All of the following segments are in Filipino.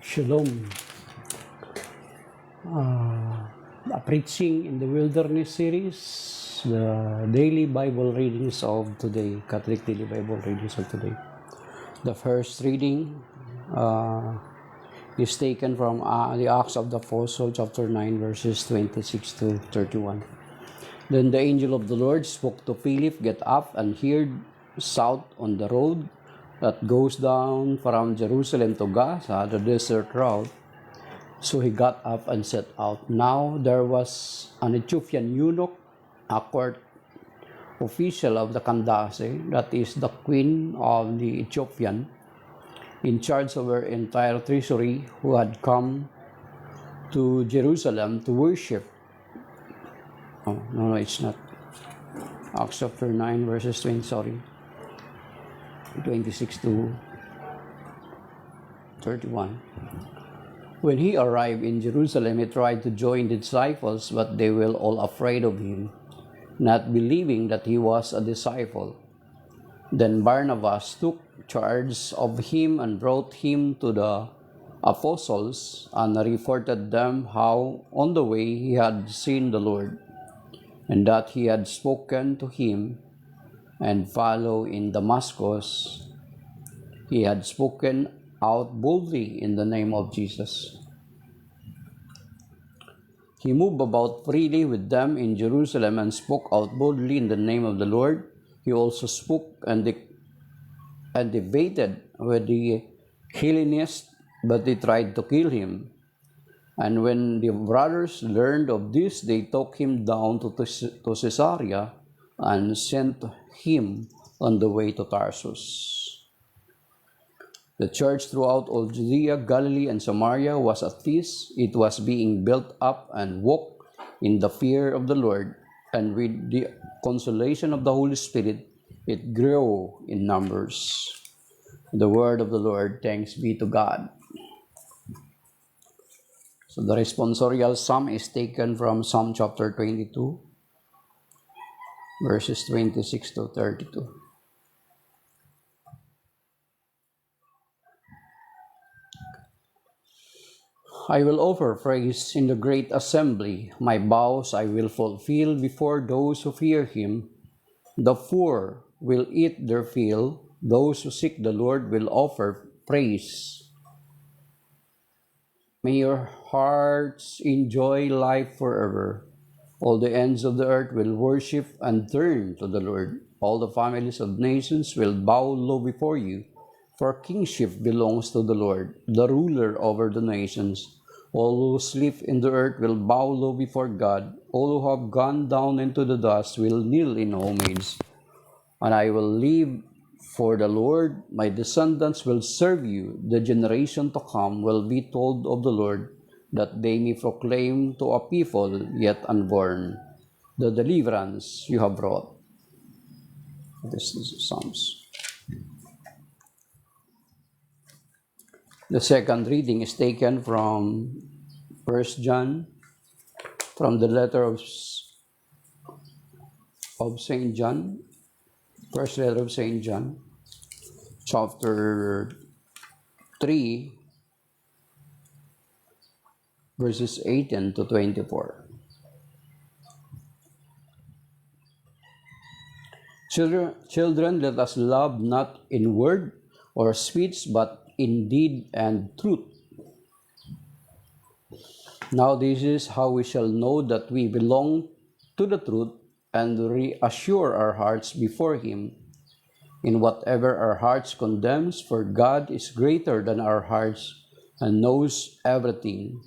Shalom. A preaching in the wilderness series, the daily Bible readings of today, Catholic daily Bible readings of today. The first reading is taken from the Acts of the Apostles, chapter 9, verses 26 to 31. Then the angel of the Lord spoke to Philip, "Get up and head south on the road that goes down from Jerusalem to Gaza, the desert route." So he got up and set out. Now there was an Ethiopian eunuch, a court official of the Candace, that is the queen of the Ethiopian, in charge of her entire treasury, who had come to Jerusalem to worship. Oh, no, it's not. Acts chapter 9, verses 26 to 31. When he arrived in Jerusalem, he tried to join the disciples, but they were all afraid of him, not believing that he was a disciple. Then Barnabas took charge of him and brought him to the apostles and reported them how on the way he had seen the Lord, and that he had spoken to him and followed in Damascus. He had spoken out boldly in the name of Jesus. He moved about freely with them in Jerusalem and spoke out boldly in the name of the Lord. He also spoke and debated with the Hellenists, but they tried to kill him. And when the brothers learned of this, they took him down to Caesarea and sent him on the way to Tarsus. The church throughout all Judea, Galilee, and Samaria was at peace. It was being built up and walked in the fear of the Lord, and with the consolation of the Holy Spirit, it grew in numbers. The word of the Lord. Thanks be to God. So the responsorial psalm is taken from Psalm chapter 22, verses 26 to 32. I will offer praise in the great assembly. My vows I will fulfill before those who fear him. The poor will eat their fill. Those who seek the Lord will offer praise. May your hearts enjoy life forever. All the ends of the earth will worship and turn to the Lord. All the families of nations will bow low before you, for kingship belongs to the Lord, the ruler over the nations. All who sleep in the earth will bow low before God. All who have gone down into the dust will kneel in homage. And I will live for the Lord. My descendants will serve you. The generation to come will be told of the Lord, that they may proclaim to a people yet unborn the deliverance you have brought. This is Psalms. The second reading is taken from 1 John, from the letter of St. John, first letter of St. John, chapter 3, verses 18 to 24. Children, let us love not in word or speech, but in deed and truth. Now this is how we shall know that we belong to the truth, and reassure our hearts before him in whatever our hearts condemns, for God is greater than our hearts and knows everything.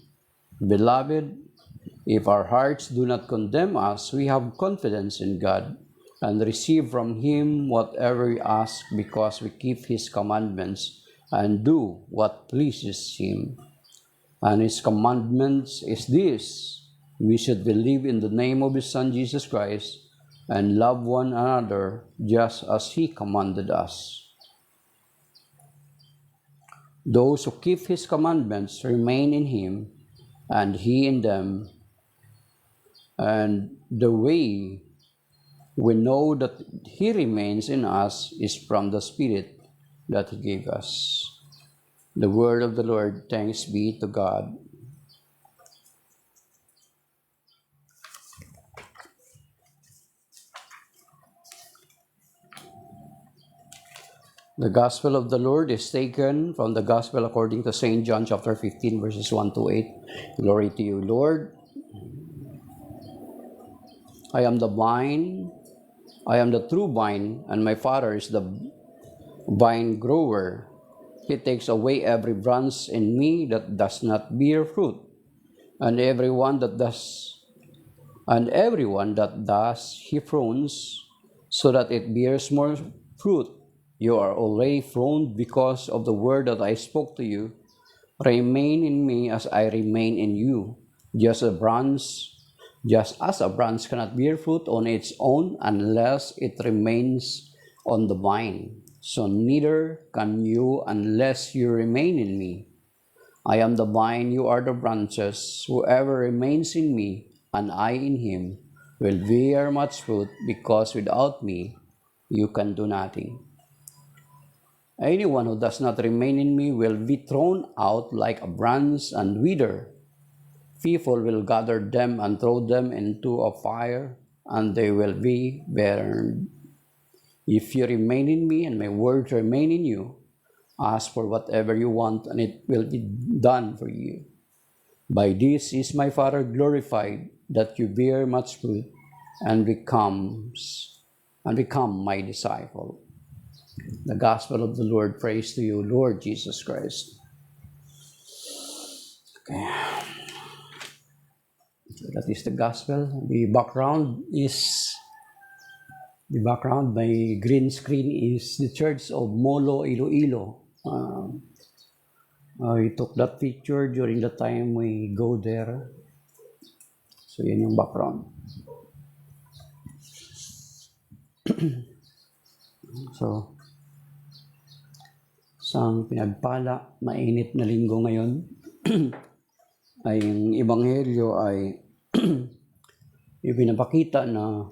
Beloved, if our hearts do not condemn us, we have confidence in God and receive from him whatever we ask, because we keep his commandments and do what pleases him. And his commandments is this: we should believe in the name of his Son Jesus Christ and love one another just as he commanded us. Those who keep his commandments remain in him, and he in them. And the way we know that he remains in us is from the Spirit that he gave us. The word of the Lord. Thanks be to God. The Gospel of the Lord is taken from the Gospel according to St. John chapter 15, verses 1 to 8. Glory to you, Lord. I am the vine, I am the true vine, and my Father is the vine grower. He takes away every branch in me that does not bear fruit, and everyone that does, he prunes, so that it bears more fruit. You are already pruned because of the word that I spoke to you. Remain in me as I remain in you. Just as a branch cannot bear fruit on its own unless it remains on the vine, so neither can you unless you remain in me. I am the vine, you are the branches. Whoever remains in me and I in him will bear much fruit, because without me you can do nothing. Anyone who does not remain in me will be thrown out like a branch and wither. People will gather them and throw them into a fire, and they will be burned. If you remain in me and my words remain in you, ask for whatever you want, and it will be done for you. By this is my Father glorified, that you bear much fruit and become my disciple. The Gospel of the Lord. Praise to you, Lord Jesus Christ. Okay. So that is the Gospel. The background, by green screen, is the Church of Molo, Iloilo. We took that picture during the time we go there. So yan yung background. So, isang pinagpala, mainit na linggo ngayon, ay yung Ebanghelyo ay ipinapakita na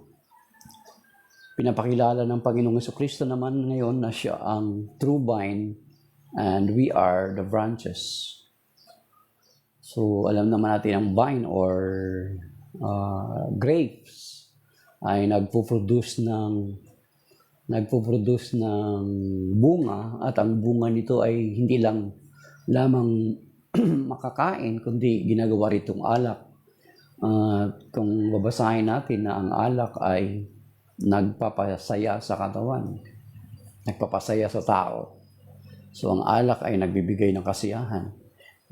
pinapakilala ng Panginoong Jesucristo naman ngayon na siya ang true vine and we are the branches. So, alam naman natin ang vine or grapes ay nagpo-produce ng bunga, at ang bunga nito ay hindi lamang makakain, kundi ginagawa ritong alak. Kung babasahin natin na ang alak ay nagpapasaya sa katawan, nagpapasaya sa tao. So ang alak ay nagbibigay ng kasiyahan.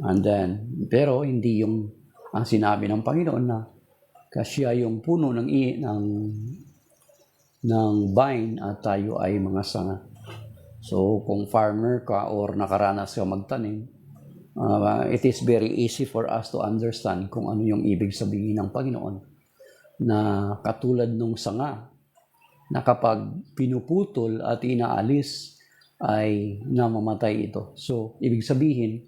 And then, pero hindi yung ang sinabi ng Panginoon na siya yung puno ng vine at tayo ay mga sanga. So, kung farmer ka or nakaranas ka magtanim, it is very easy for us to understand kung ano yung ibig sabihin ng Panginoon. Na katulad nung sanga, na kapag pinuputol at inaalis, ay namamatay ito. So, ibig sabihin,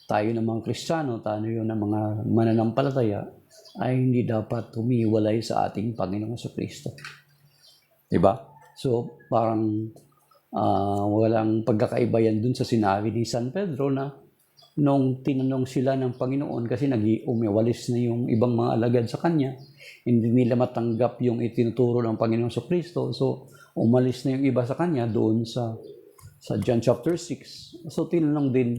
tayo ng mga Kristiyano, tayo ng mga mananampalataya, ay hindi dapat humiwalay sa ating Panginoong Jesucristo. Diba? So, parang walang pagkakaiba yan dun sa sinabi ni San Pedro na nung tinanong sila ng Panginoon, kasi umiwalis na yung ibang mga alagad sa kanya, hindi nila matanggap yung itinuturo ng Panginoong Jesucristo. So, umalis na yung iba sa kanya doon sa John chapter 6. So, tinanong din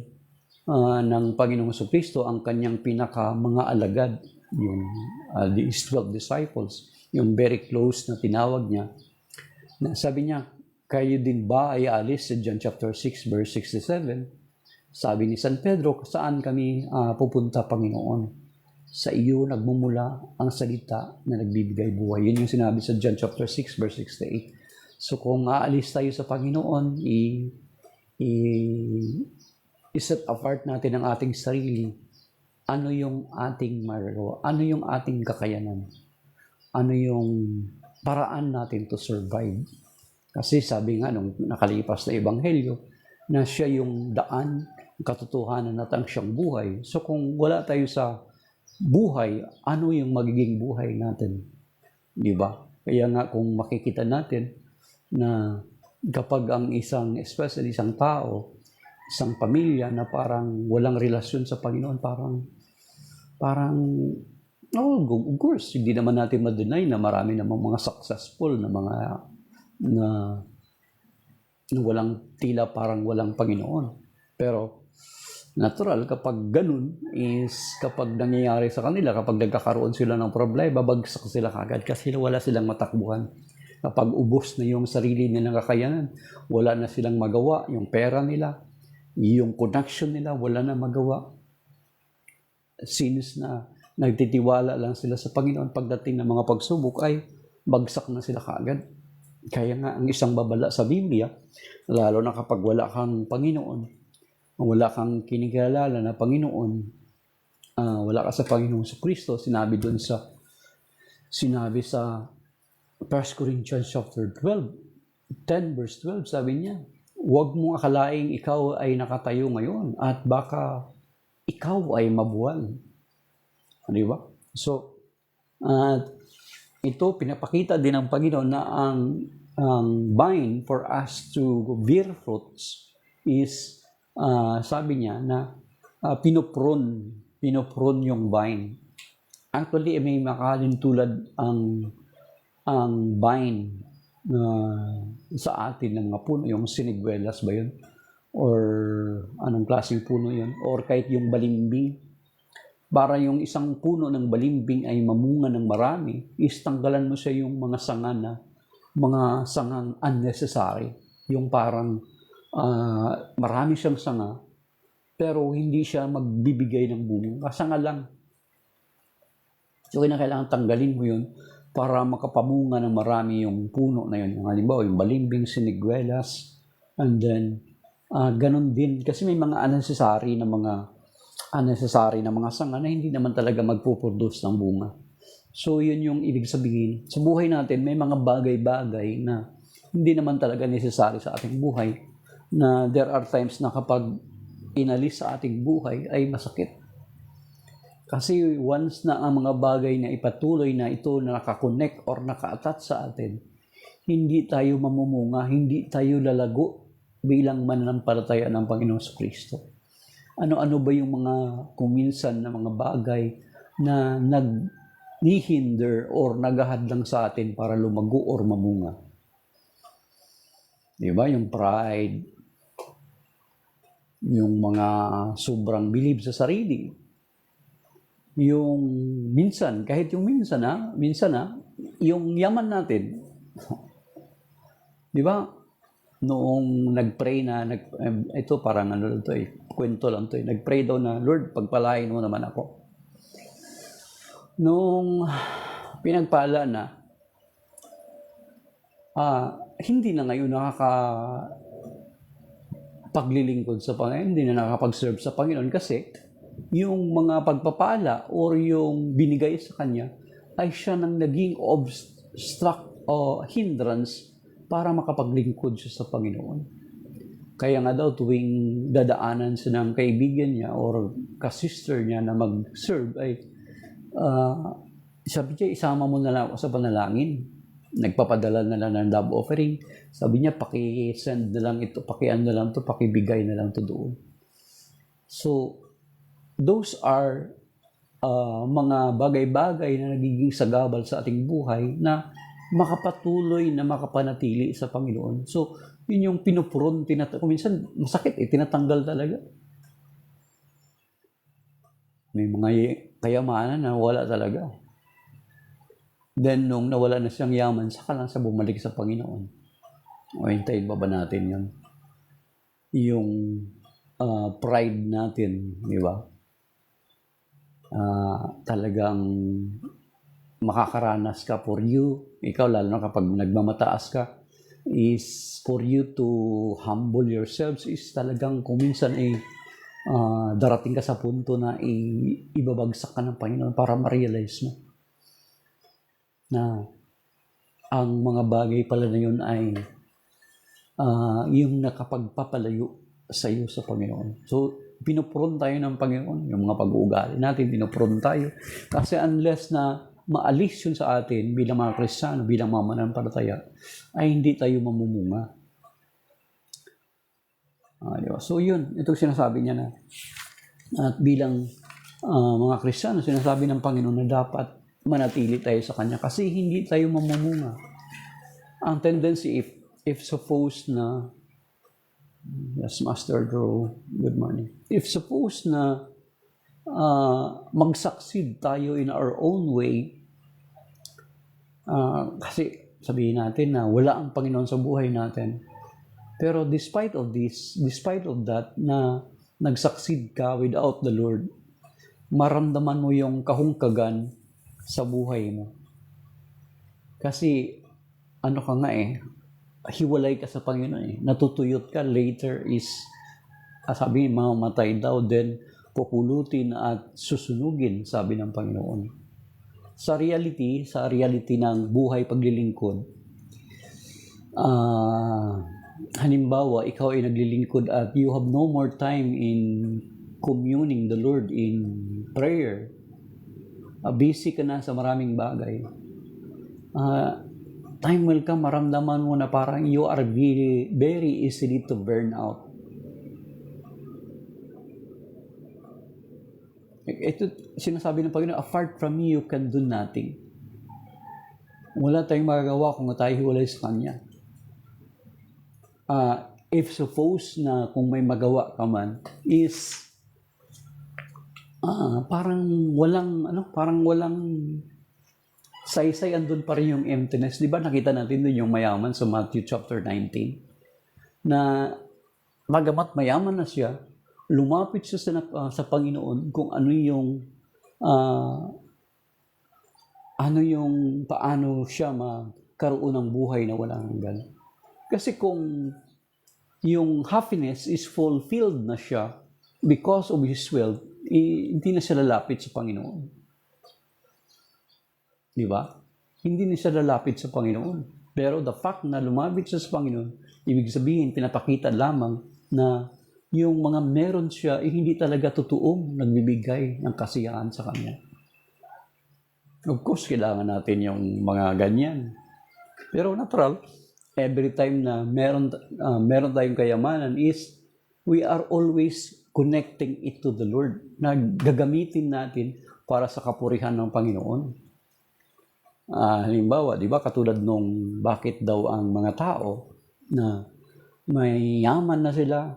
ng Panginoong Jesucristo ang kanyang pinaka mga alagad, yung the 12 disciples, yung very close na tinawag niya. Sabi niya, kayo din ba ay alis sa John chapter 6 verse 67? Sabi ni San Pedro, saan kami pupunta, Panginoon? Sa iyo nagmumula ang salita na nagbibigay buhay. Yun yung sinabi sa John chapter 6 verse 68. So kung aalis tayo sa Panginoon, i-set apart natin ang ating sarili. Ano yung ating magagawa? Ano yung ating kakayanan? Ano yung paraan natin to survive? Kasi sabi nga nung nakalipas na Ebanghelyo, na siya yung daan, katotohanan at ang siyang buhay. So kung wala tayo sa buhay, ano yung magiging buhay natin? Di ba? Kaya nga kung makikita natin na kapag ang isang tao isang pamilya na parang walang relasyon sa Panginoon, parang of course, hindi naman natin ma-deny na marami namang mga successful na mga na walang tila parang walang Panginoon. Pero natural kapag ganun is kapag nangyayari sa kanila, kapag nagkakaroon sila ng problema, bagsak sila kagad kasi wala silang matakbuhan. Kapag ubos na yung sarili nilang kakayanan, wala na silang magawa, yung pera nila, yung connection nila, wala na magawa. Since na nagtitiwala lang sila sa Panginoon, pagdating ng mga pagsubok ay bagsak na sila kagad. Kaya nga ang isang babala sa Biblia, lalo na kapag wala kang Panginoon, wala kang kinikilala na Panginoon, wala ka sa Panginoong Kristo, sinabi sa 1 Corinthians chapter 10 verse 12, sabi niya, huwag mong akalaing ikaw ay nakatayo ngayon at baka ikaw ay mabuwal. Di ba? So, ito pinapakita din ng Panginoon na ang vine for us to bear fruits is, sabi niya na pinupron yung vine. Actually, may makalin tulad ang vine sa atin ng mga puno, yung siniguelas ba yun? Or anong klaseng puno yun? Or kahit yung balimbing. Para yung isang puno ng balimbing ay mamunga ng marami, is tanggalan mo siya yung mga sangang unnecessary. Yung parang marami siyang sanga, pero hindi siya magbibigay ng bunga. Sanga lang. So, kailangan tanggalin mo yun para makapamunga ng marami yung puno na yun. Yung halimbawa, yung balimbing, siniguelas, and then, ganun din. Kasi may mga unnecessary na mga sanga na hindi naman talaga magpuproduce ng bunga. So, yun yung ibig sabihin. Sa buhay natin, may mga bagay-bagay na hindi naman talaga necessary sa ating buhay, na there are times na kapag inalis sa ating buhay ay masakit. Kasi once na ang mga bagay na ipatuloy na ito na nakakonect or naka-attach sa atin, hindi tayo mamumunga, hindi tayo lalago bilang mananampalataya ng Panginoong Kristo. Ano-ano ba yung mga kuminsan na mga bagay na nag-hinder or naghahadlang sa atin para lumago or mamunga? Di ba? Yung pride, yung mga sobrang bilib sa sarili, yung minsan, kahit yung minsan yung yaman natin. Di ba? Noong nag-pray na, ito parang kwento lang to. Nag-pray daw na, Lord, pagpalain mo naman ako. Noong pinagpala na, hindi na ngayon paglilingkod sa Panginoon, hindi na nakakapag-serve sa Panginoon kasi yung mga pagpapala or yung binigay sa kanya ay siya nang naging obstruct o hindrance para makapaglingkod siya sa Panginoon. Kaya nga daw tuwing dadaanan siya ng kaibigan niya or ka-sister niya na mag-serve ay sabi niya, isama mo na lang ako sa panalangin. Nagpapadala na lang ng love offering. Sabi niya, paki-send na lang ito, paki-ano na lang ito, paki-bigay na lang ito doon. So, those are mga bagay-bagay na nagiging sagabal sa ating buhay na makapatuloy na makapanatili sa Panginoon. So, yun yung pinupuron, kung minsan masakit, tinatanggal talaga. May mga kayamanan na wala talaga. Then, nung nawala na siyang yaman, saka lang siya bumalik sa Panginoon. O, hintayin ba natin yun? Yung pride natin, di ba? Talagang makakaranas ka for you. Ikaw, lalo na kapag nagmamataas ka, is for you to humble yourselves is talagang kuminsan darating ka sa punto na ibabagsak ka ng Panginoon para ma-realize mo na ang mga bagay pala na yun ay yung nakapagpapalayo sa iyo sa Panginoon. So, pinupuron tayo ng Panginoon, yung mga pag-uugali natin, pinupuron tayo. Kasi unless na maalis yun sa atin bilang mga Kristiyano, bilang mga mananampalataya, ay hindi tayo mamumunga. Di ba? So yun, itong sinasabi niya na at bilang mga Kristiyano, sinasabi ng Panginoon na dapat manatili tayo sa Kanya kasi hindi tayo mamumunga. Ang tendency, if suppose na, yes, Master Drew, good morning. If suppose na mag-succeed tayo in our own way, kasi sabihin natin na wala ang Panginoon sa buhay natin. Pero despite of that, na nag-succeed ka without the Lord, maramdaman mo yung kahungkagan sa buhay mo. Kasi, ano ka nga hiwalay ka sa Panginoon natutuyot ka, later is, sabi, mamamatay daw, then pupulutin at susunugin, sabi ng Panginoon. Sa reality ng buhay paglilingkod, halimbawa, ikaw ay naglilingkod at you have no more time in communing the Lord in prayer. Busy ka na sa maraming bagay. Time will come, maramdaman mo na parang you are very, very easily to burn out. Ito, sinasabi ng Panginoon, apart from me, you can do nothing. Wala tayong magagawa kung tayo hiwalay sa Kanya. If suppose na kung may magawa ka man, is parang walang saysay, andun pa rin yung emptiness. Di ba nakita natin dun yung mayaman sa Matthew chapter 19, na magamat mayaman na siya, lumapit siya sa Panginoon kung paano siya magkaroon ng buhay na walang hanggan. Kasi kung yung happiness is fulfilled na siya because of His wealth, hindi na siya lalapit sa Panginoon. Di ba? Hindi na siya lalapit sa Panginoon. Pero the fact na lumapit siya sa Panginoon, ibig sabihin, pinapakita lamang na yung mga meron siya, hindi talaga totoong nagbibigay ng kasiyahan sa Kanya. Of course, kailangan natin yung mga ganyan. Pero natural, every time na meron tayong kayamanan is we are always connecting it to the Lord na gagamitin natin para sa kapurihan ng Panginoon. Halimbawa, di ba, katulad nung bakit daw ang mga tao na may yaman na sila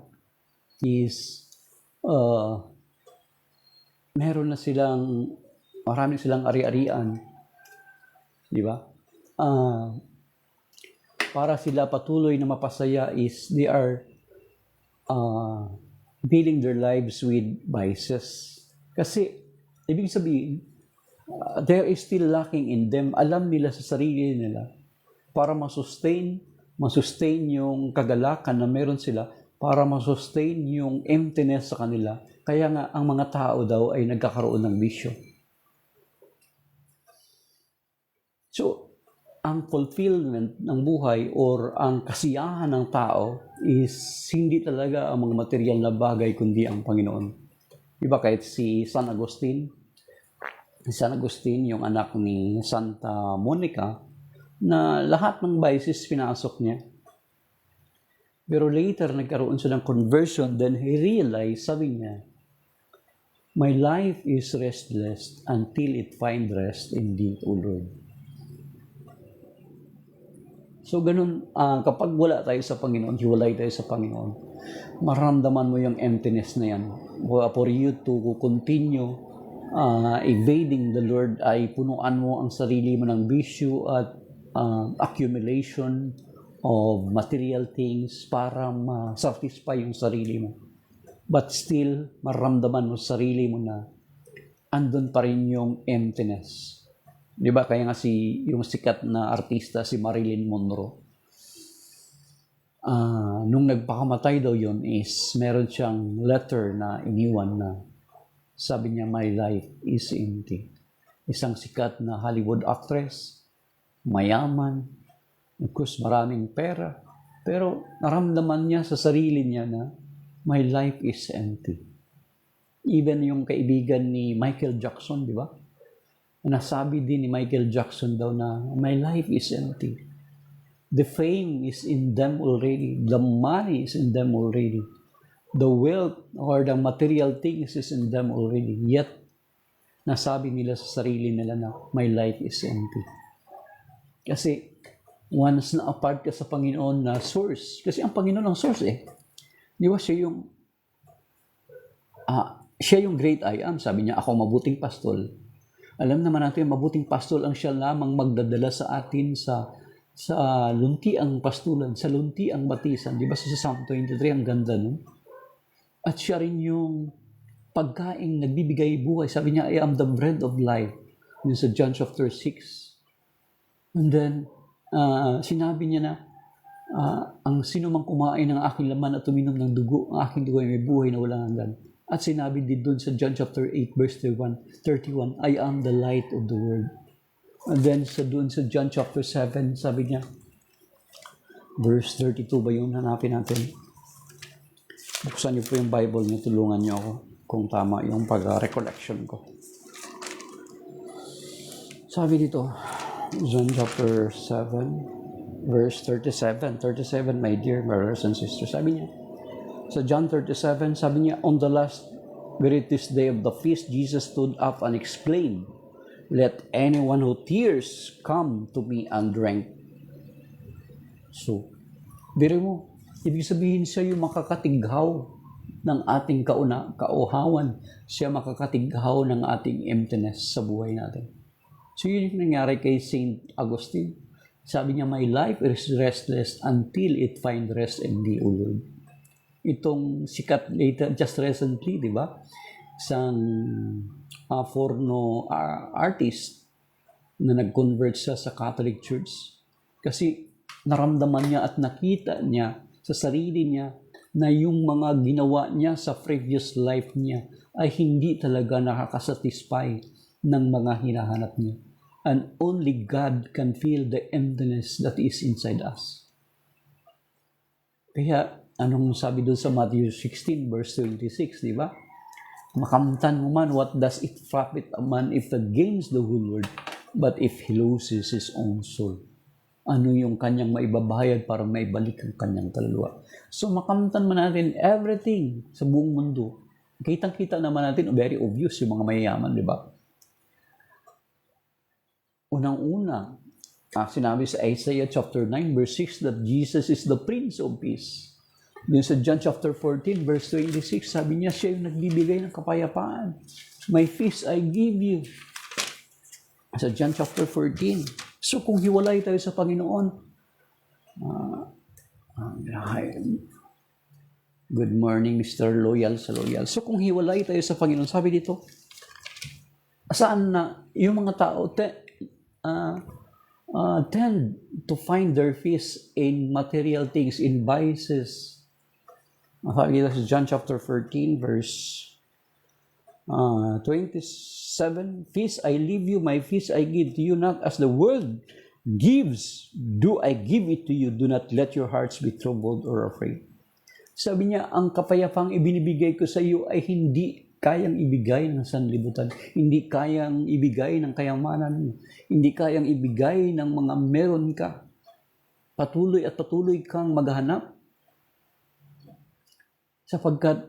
is marami silang ari-arian, di ba? Para sila patuloy na mapasaya is they are filling their lives with vices. Kasi, ibig sabihin, there is still lacking in them. Alam nila sa sarili nila para masustain yung kagalakan na meron sila, para masustain yung emptiness sa kanila. Kaya nga, ang mga tao daw ay nagkakaroon ng bisyo. So, ang fulfillment ng buhay or ang kasiyahan ng tao is hindi talaga ang mga material na bagay, kundi ang Panginoon. Diba kahit si San Agustin, yung anak ni Santa Monica, na lahat ng vices pinasok niya. Pero later, nagkaroon siya ng conversion, then he realized, sabi niya, my life is restless until it find rest in Thee, O Lord. So, ganun, kapag wala tayo sa Panginoon, hiwalay tayo sa Panginoon, maramdaman mo yung emptiness na yan. For you to continue evading the Lord, ay punuan mo ang sarili mo ng bisyo at accumulation of material things para ma-satisfy yung sarili mo. But still, maramdaman mo sa sarili mo na andun pa rin yung emptiness. Di ba? Kaya nga yung sikat na artista, si Marilyn Monroe, nung nagpakamatay daw yun is meron siyang letter na iniwan na sabi niya, my life is empty. Isang sikat na Hollywood actress, mayaman, of course, maraming pera, pero naramdaman niya sa sarili niya na my life is empty. Even yung kaibigan ni Michael Jackson, di ba? Nasabi din ni Michael Jackson daw na my life is empty. The fame is in them already. The money is in them already. The wealth or the material things is in them already. Yet, nasabi nila sa sarili nila na my life is empty. Kasi, once na apart ka sa Panginoon na source, kasi ang Panginoon ang source eh. Di ba siya yung great I am. Sabi niya, ako mabuting pastol. Alam naman natin, mabuting pastol ang siya lamang magdadala sa atin sa lunti ang pastulan, sa lunti ang batisan. Di ba sa Psalm 23, ang ganda nun? At siya rin yung pagkaing nagbibigay buhay. Sabi niya, I am the bread of life. Yun sa John chapter 6. And then, sinabi niya na, ang sino mang kumain ng aking laman at uminom ng dugo, ang aking dugo ay may buhay na walang hanggan. At sinabi din doon sa John chapter 8, verse 31, I am the light of the world. And then doon sa John chapter 7, sabi niya, verse 32 ba yun? Hanapin natin. Buksan niyo po yung Bible niyo, tulungan niyo ako kung tama yung pag-recollection ko. Sabi dito, John chapter 7, verse 37. 37, my dear brothers and sisters. Sabi niya, sa John 37, sabi niya, on the last greatest day of the feast, Jesus stood up and explained, let anyone who thirsts come to me and drink. So, biro mo, ibig sabihin siya yung makakatighaw ng ating kauhawan. Siya makakatighaw ng ating emptiness sa buhay natin. So, yun yung nangyari kay Saint Augustine. Sabi niya, my life is restless until it find rest in thee, O Lord. Itong sikat later, just recently, di ba? Isang porno artist na nag-convert siya sa Catholic Church. Kasi naramdaman niya at nakita niya sa sarili niya na yung mga ginawa niya sa previous life niya ay hindi talaga nakakasatisfy ng mga hinahanap niya. And only God can feel the emptiness that is inside us. Kaya, anong sabi doon sa Matthew 16, verse 26, di ba? Makamtan mo man, what does it profit a man if he gains the whole world, but if he loses his own soul? Ano yung kanyang maibabayad para maibalik ang kanyang kaluluwa? So, makamtan man natin everything sa buong mundo. Kitang-kita naman natin, very obvious yung mga mayayaman, di ba? Unang-una, sinabi sa Isaiah chapter 9, verse 6, that Jesus is the Prince of Peace. Then sa John chapter 14, verse 26, sabi niya, siya yung nagbibigay ng kapayapaan. My peace I give you. Sa John chapter 14. So kung hiwalay tayo sa Panginoon, good morning, Mr. Loyal sa Loyal. So kung hiwalay tayo sa Panginoon, sabi dito, saan na yung mga tao tend to find their peace in material things, in vices. Sabi dito sa John chapter 14, verse 27, peace I leave you, my peace I give to you, not as the world gives, do I give it to you. Do not let your hearts be troubled or afraid. Sabi niya, ang kapayapang ibinibigay ko sa iyo ay hindi kayang ibigay ng sanlibutan, hindi kayang ibigay ng kayamanan, hindi kayang ibigay ng mga meron ka. Patuloy at patuloy kang maghanap sapagkat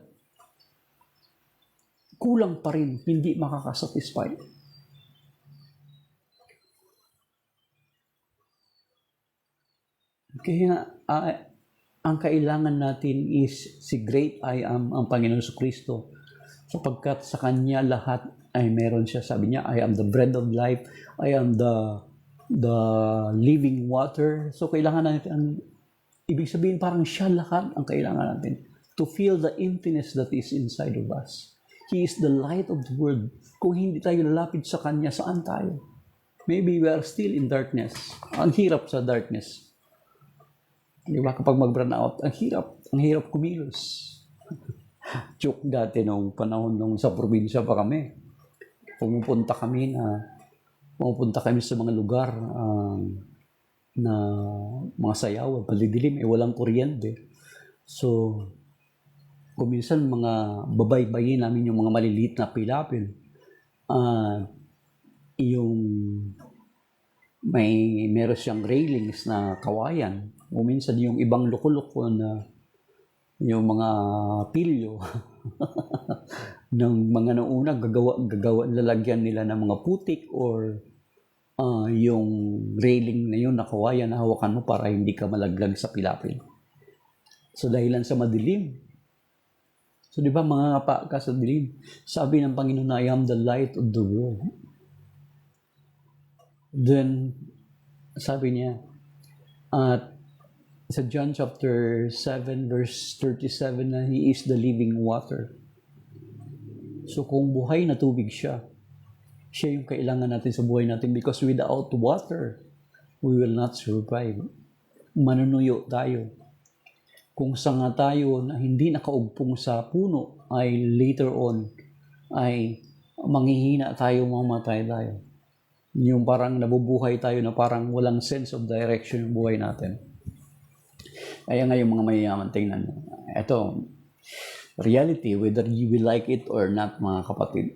kulang pa rin, hindi makakasatisfy. Kaya ang kailangan natin is si Great I Am, ang Panginoon Kristo, sapagkat sa Kanya lahat ay meron siya. Sabi niya, I am the bread of life, I am the living water. So kailangan natin, ibig sabihin parang siya lahat ang kailangan natin to feel the emptiness that is inside of us. He is the light of the world. Kung hindi tayo lalapit sa Kanya, saan tayo? Maybe we are still in darkness. Ang hirap sa darkness. Di ba? Kapag mag-burn out, ang hirap kumilos. Joke dati nung panahon nung sa probinsya pa kami. Pumupunta kami sa mga lugar na mga sayaw, palidilim, walang kuryente. So, kuminsan mga babaybayin namin yung mga maliliit na pilapil. Meron siyang railings na kawayan. O minsan yung ibang loko-loko na yung mga pilyo ng mga nauna, gagawa, lalagyan nila ng mga putik or yung railing na yun, nakawayan, nahawakan mo para hindi ka malaglag sa pilapil. So, dahilan sa madilim. So, di ba, mga ngapa ka sa dilim? Sabi ng Panginoon, I am the light of the world. Then, sabi niya, at sa John chapter 7, verse 37, na He is the living water. So, kung buhay na tubig siya, siya yung kailangan natin sa buhay natin because without water, we will not survive. Manunuyo tayo. Kung sanga tayo na hindi nakaugpong sa puno, ay later on, ay manghihina tayo, mamatay tayo. Yung parang nabubuhay tayo na parang walang sense of direction yung buhay natin. Kaya nga yung mga mayayaman, tingnan mo. Ito, reality, whether you will like it or not, mga kapatid.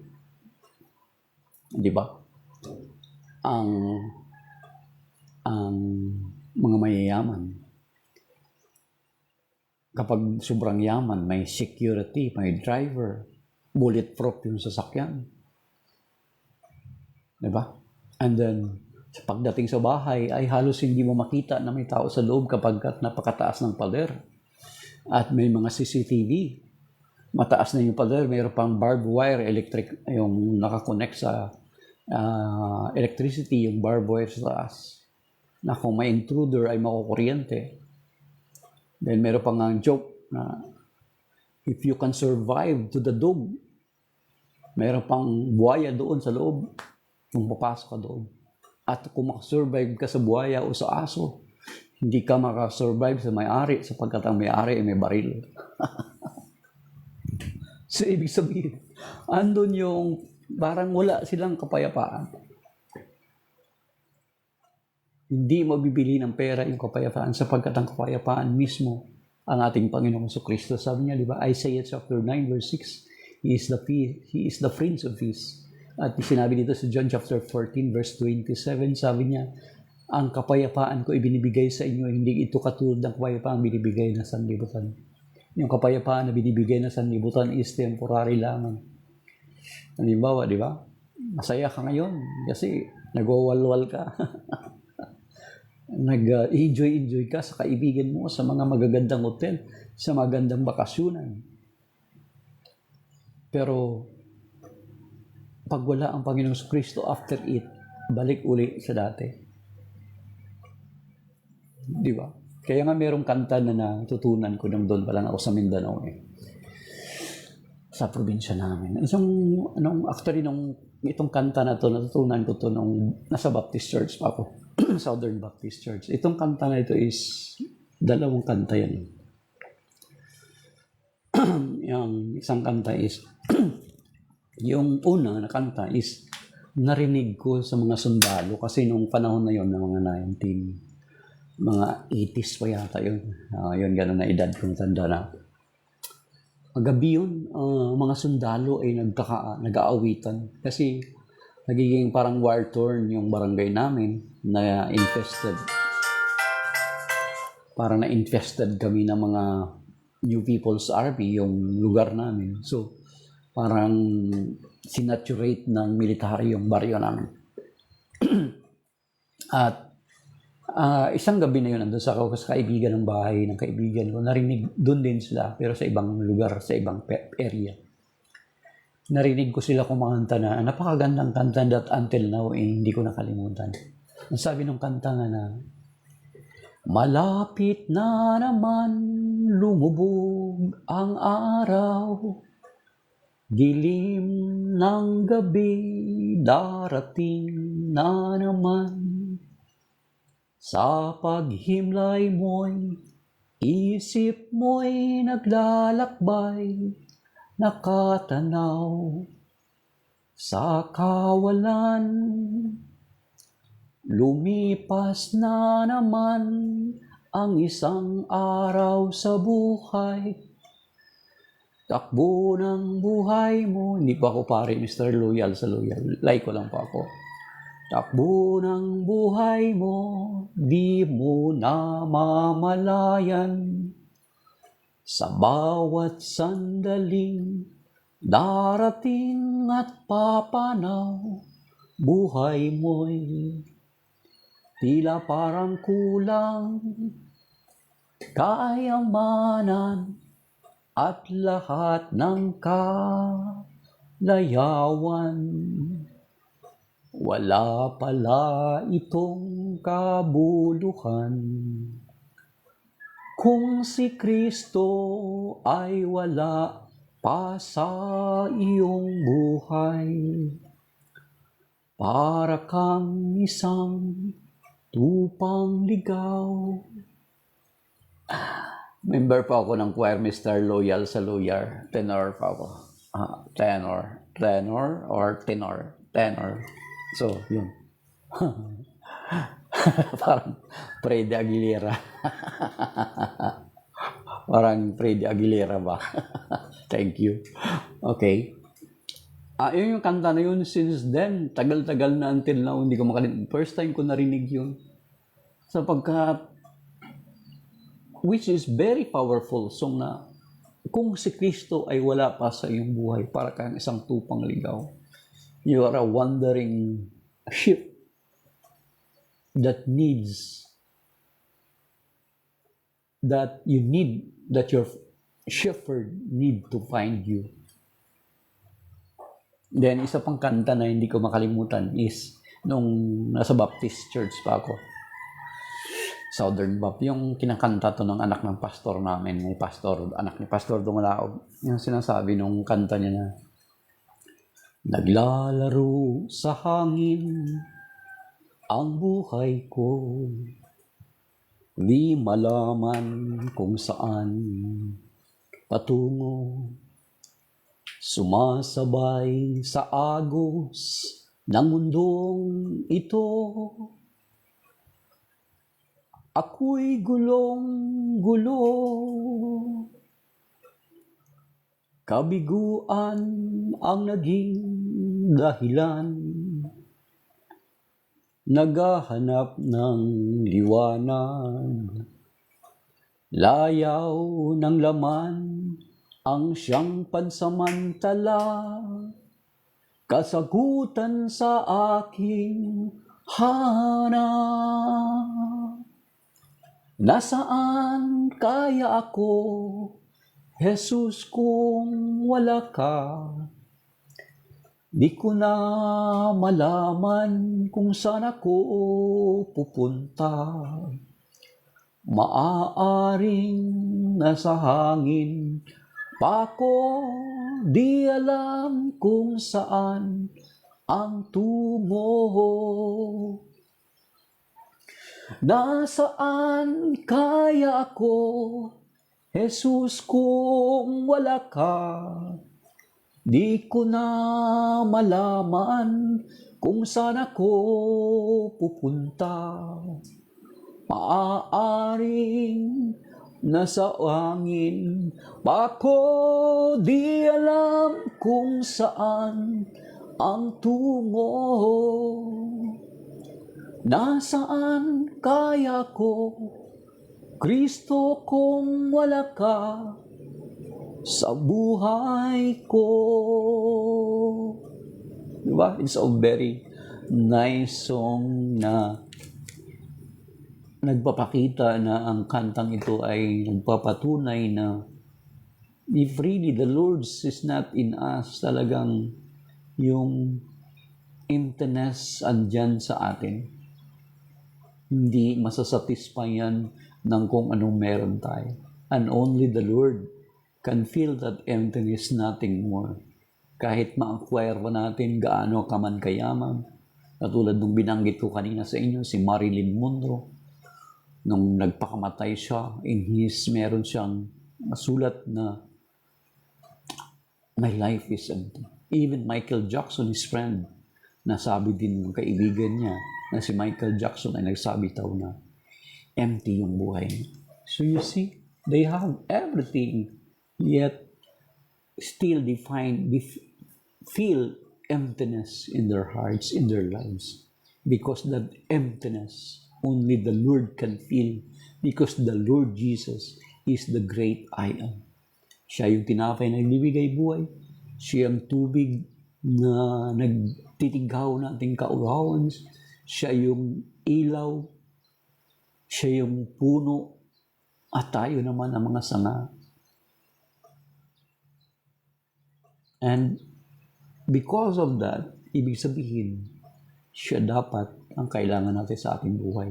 Di ba? Ang mga mayayaman, kapag sobrang yaman, may security, may driver, bulletproof yung sasakyan. Di ba? And then, pagdating sa bahay, ay halos hindi mo makita na may tao sa loob kapag napakataas ng pader. At may mga CCTV. Mataas na yung pader, mayroon pang barbed wire, electric, yung nakakonect sa electricity, yung barbed wire sa taas. Na kung may intruder ay makukuryente. Then meron pang ang joke na if you can survive to the dog, meron pang buhaya doon sa loob kung papasok ka doon. At kung makasurvive ka sa buhaya o sa aso, hindi ka makasurvive sa may-ari sapagkat ang may-ari ay may baril. So, ibig sabihin, andun yung parang wala silang kapayapaan. Hindi mabibili ng pera yung kapayapaan sapagkat ang kapayapaan mismo ang ating Panginoong Kristo. Sabi niya, di ba, Isaiah chapter 9 verse 6, He is the Prince of Peace. At sinabi dito sa John chapter 14 verse 27, sabi niya, ang kapayapaan ko ibinibigay sa inyo, hindi ito katulad ng kapayapaan binibigay na sanlibutan. Yung kapayapaan na binibigay na sanlibutan is temporary lamang. Halimbawa, di ba? Masaya ka ngayon kasi nagwawalwal ka. Nag-enjoy ka sa kaibigan mo, sa mga magagandang hotel, sa magandang bakasyonan. Pero, pag wala ang Panginoong Kristo after it, balik uli sa dati. Di ba? Kaya nga merong kanta na natutunan ko nung doon pa lang ako sa Mindanao sa probinsya namin. Actually, itong kanta na to, natutunan ko to nung nasa Baptist Church pa ako. Southern Baptist Church. Itong kanta na ito is, dalawang kanta yan. Yung isang kanta is, yung una na kanta is, narinig ko sa mga sundalo kasi nung panahon na yon ng mga 80s pa yata yun. Yun, gano'n na edad kong tanda na. Gabi yun, mga sundalo ay nag-aawitan. Kasi nagiging parang war-torn yung barangay namin na infested. Parang na-infested kami ng mga New People's Army, yung lugar namin. So, parang sinaturate ng military yung baryo namin. At isang gabi na yun, nandun sa kaibigan ng bahay ng kaibigan ko, narinig doon din sila, pero sa ibang lugar, sa ibang area. Narinig ko sila kumanta na, napakagandang kanta that until now, hindi ko nakalimutan. Ang sabi ng kanta nga na, malapit na naman lumubog ang araw, dilim ng gabi darating na naman. Sa paghimlay mo'y, isip mo'y naglalakbay, nakatanaw sa kawalan. Lumipas na naman ang isang araw sa buhay. Takbo ng buhay mo. Hindi pa ako pare, Mr. Loyal sa Loyal. Like ko lang pa ako. Takbo ng buhay mo, di mo na mamalayan. Sa bawat sandaling darating at papanaw, buhay mo'y tila parang kulang, kayamanan at lahat ng kalayawan. Wala pala itong kabuluhan kung si Kristo ay wala pa sa iyong buhay. Para kang isang tupang ligaw. Member pa ako ng choir, Mr. Loyal sa Loyar. Tenor pa ako. Tenor. Tenor or tenor? Tenor. So, yun. Parang Freddy Aguilera. Parang Freddy Aguilera ba? Thank you. Okay. Yun yung kanta na yun since then. Tagal-tagal na until now. Hindi ko makalimutan. First time ko narinig yun. Sapagkat, which is very powerful song na kung si Kristo ay wala pa sa iyong buhay, para kang isang tupang ligaw. You are a wandering ship that your shepherd need to find you. Then, isa pang kanta na hindi ko makalimutan is nung nasa Baptist Church pa ako. Southern Baptist. Yung kinakanta to ng anak ng pastor namin. May pastor, anak ni Pastor Dumalaog. Yung sinasabi nung kanta niya na, naglalaro sa hangin ang buhay ko. Di malaman kung saan patungo. Sumasabay sa agos ng mundong ito. Ako'y gulong-gulo. Kabiguan ang naging dahilan. Naghahanap ng liwanag. Layaw ng laman ang siyang pansamantala. Kasagutan sa aking hanap. Nasaan kaya ako, Jesus, kung wala ka? Di ko na malaman kung saan ako pupunta. Maaaring nasa hangin pa ako, di alam kung saan ang tungo. Nasaan kaya ako, Jesus, kung wala ka? Di ko na malaman kung saan ako pupunta. Maaaring nasa hangin pa ako, di alam kung saan ang tungo. Nasaan kaya ko, Kristo, kung wala ka sa buhay ko? Diba? It's a very nice song na nagpapakita na ang kantang ito ay nagpapatunay na if really the Lord is not in us, talagang yung emptiness andyan sa atin. Hindi masasatisfy yan ng kung anong meron tayo. And only the Lord can fill that emptiness, nothing more. Kahit ma-acquire pa natin gaano ka man kayaman. Katulad nung binanggit ko kanina sa inyo, si Marilyn Monroe. Nung nagpakamatay siya, meron siyang masulat na my life is empty. Even Michael Jackson, his friend, nasabi din ng kaibigan niya na si Michael Jackson ay nagsabi daw na empty yung buhay niya. So you see, they have everything, yet still feel emptiness in their hearts, in their lives. Because that emptiness, only the Lord can fill. Because the Lord Jesus is the great I am. Siya yung tinapay na nagbibigay buhay. Siya yung tubig na nagtitighaw ng ating kauhawan. Siya yung ilaw. Siya yung puno. At tayo naman ang mga sanga. And because of that, ibig sabihin, siya dapat ang kailangan natin sa ating buhay.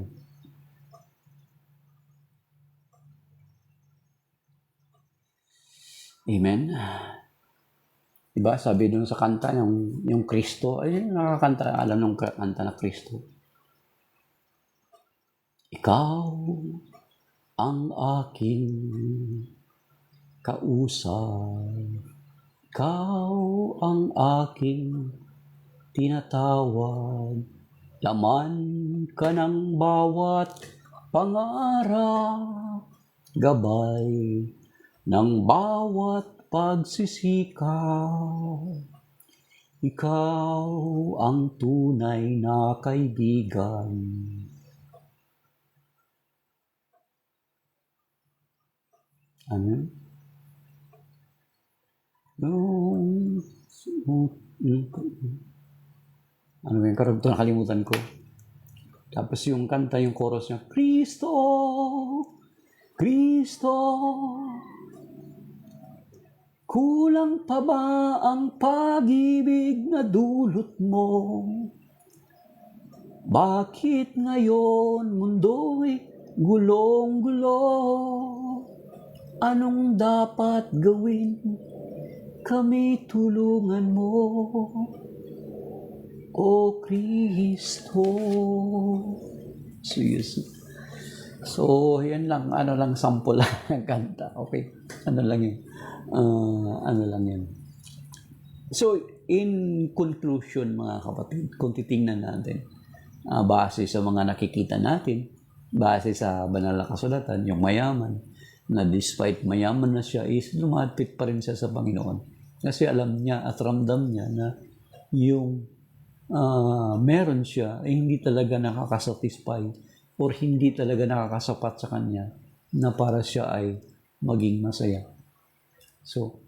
Amen? Diba? Sabi dun sa kanta, yung Kristo, ay nakakanta, alam nung kanta na Kristo. Ikaw ang aking kausap. Ikaw ang aking tinatawag. Laman ka ng bawat pangarap. Gabay ng bawat pagsisikaw. Ikaw ang tunay na kaibigan. Ano? Ano yung karagto, nakalimutan ko. Tapos yung kanta, yung chorus niya, Kristo, Kristo, kulang pa ba ang pag-ibig na dulot mo? Bakit ngayon mundo'y gulong-gulo? Anong dapat gawin? Kami tulungan mo, O Kristo. So, yan lang. Ano lang, sample lang ng kanta. Okay? Ano lang yun? Ano lang yun? So, in conclusion, mga kapatid, kung titingnan natin, base sa mga nakikita natin, base sa banal na kasulatan, yung mayaman, na despite mayaman na siya, is lumapit pa rin siya sa Panginoon. Kasi alam niya at ramdam niya na yung meron siya, hindi talaga nakakasatisfy or hindi talaga nakakasapat sa kanya na para siya ay maging masaya. So,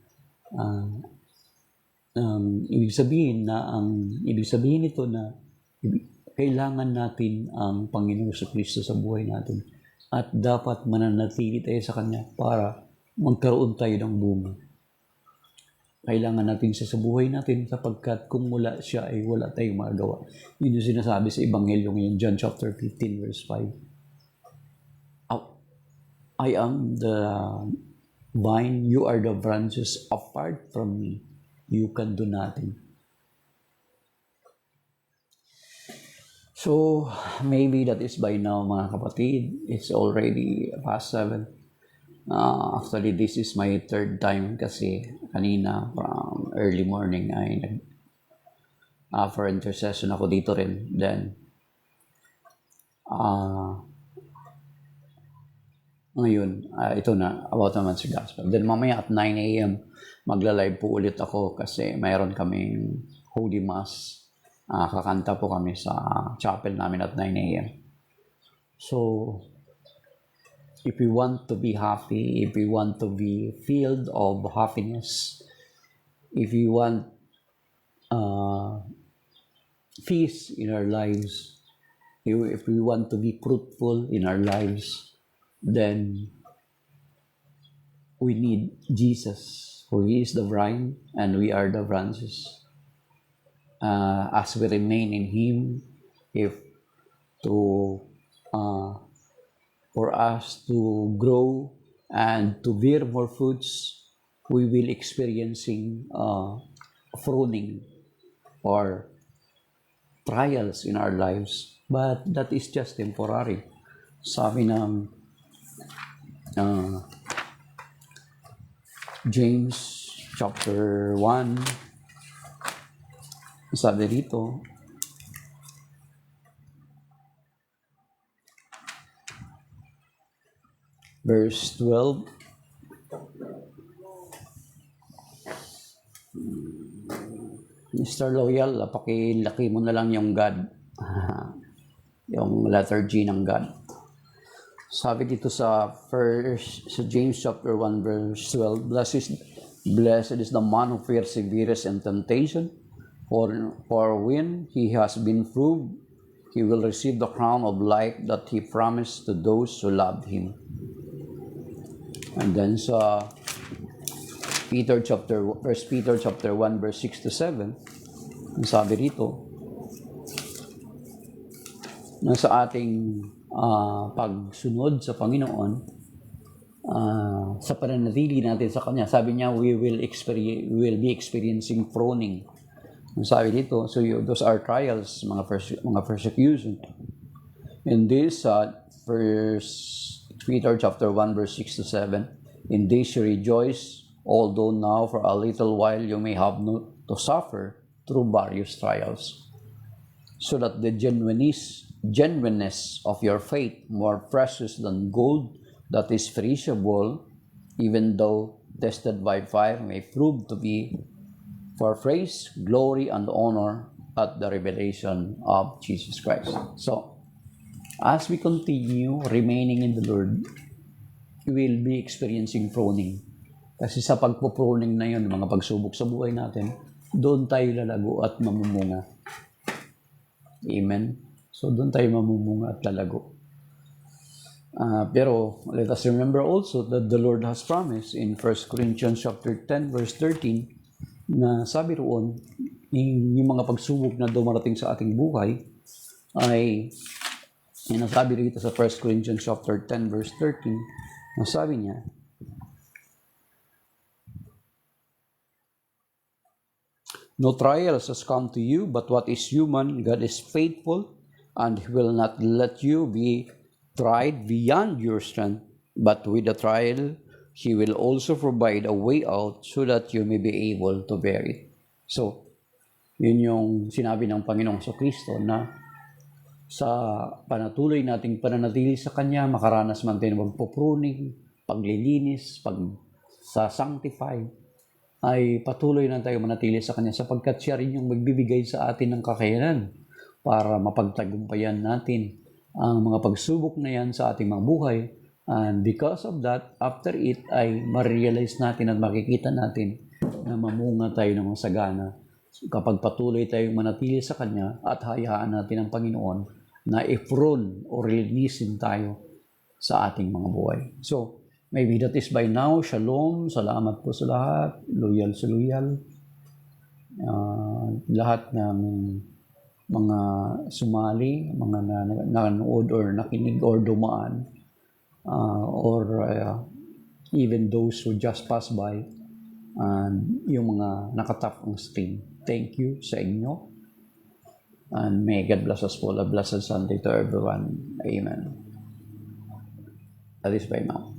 ibig sabihin nito na kailangan natin ang Panginoong Kristo sa buhay natin at dapat mananatili tayo sa Kanya para magkaroon tayo ng bunga. Kailangan natin siya sa buhay natin sapagkat kung wala siya ay wala tayong magagawa. Yun yung sinasabi sa Ebanghelyo ngayon, John chapter 15 verse 5. I am the vine, you are the branches. Apart from me, you can do nothing. So, maybe that is by now, mga kapatid. It's already past 7. Actually, this is my third time kasi kanina from early morning ay for intercession ako dito rin. Then, ngayon, ito na, about naman sa gospel. Then mamaya at 9 a.m., magla-live po ulit ako kasi mayroon kaming Holy Mass. Kakanta po kami sa chapel namin at 9 a.m. So, if we want to be happy, if we want to be filled of happiness, if we want peace in our lives, if we want to be fruitful in our lives, then we need Jesus, for He is the vine and we are the branches. As we remain in Him, for us to grow and to bear more fruits, we will experiencing pruning or trials in our lives. But that is just temporary. Sabi ng James chapter 1, sabi dito, verse 12, Mr. Loyal, pakilaki mo na lang yung God. Yung letter G ng God. Sabi dito sa James chapter 1 verse 12, blessed is the man who perseveres in temptation, for when he has been proved, he will receive the crown of life that he promised to those who love him. And then sa 1 Peter chapter 1 verse 6 to 7, sabi rito, na sa ating pagsunod sa Panginoon, sa pananatili natin sa Kanya, sabi niya, we will be experiencing pruning. Sabi dito, so those are trials, mga persecution. In this, 1 Peter chapter 1 verse 6 to 7, in this you rejoice, although now for a little while you may have to suffer through various trials, so that the genuineness of your faith, more precious than gold that is perishable, even though tested by fire, may prove to be for praise, glory, and honor at the revelation of Jesus Christ. So, as we continue remaining in the Lord, we will be experiencing pruning. Kasi sa pagpo-pruning na yun, mga pagsubok sa buhay natin, doon tayo lalago at mamumunga. Amen? So, doon tayo mamumunga at lalago. Pero, let us remember also that the Lord has promised in 1 Corinthians chapter 10, verse 13, na sabi roon, yung mga pagsubok na dumarating sa ating buhay, ay, nasabi rito sa 1 Corinthians chapter 10, verse 13, nasabi niya, no trials has come to you, but what is human, God is faithful, and He will not let you be tried beyond your strength. But with the trial, He will also provide a way out so that you may be able to bear it. So, yun yung sinabi ng Panginoong Kristo na sa panatuloy nating pananatili sa Kanya, makaranas man tayo ng pagpupruning, paglilinis, sa-sanctify, ay patuloy na tayo manatili sa Kanya sapagkat Siya rin yung magbibigay sa atin ng kakayanan para mapagtagumpayan natin ang mga pagsubok na yan sa ating mga buhay. And because of that, after it ay ma-realize natin at makikita natin na mamunga tayo ng sagana kapag patuloy tayong manatili sa Kanya at hayaan natin ang Panginoon na i-prune o linisin tayo sa ating mga buhay. So, maybe that is by now. Shalom. Salamat po sa lahat. Loyal sa loyal. Lahat ng mga sumali, mga nanood or nakinig or dumaan, even those who just passed by, and yung mga nakatap ang stream. Thank you sa inyo. And may God bless us all. A blessed Sunday to everyone. Amen. That is by now.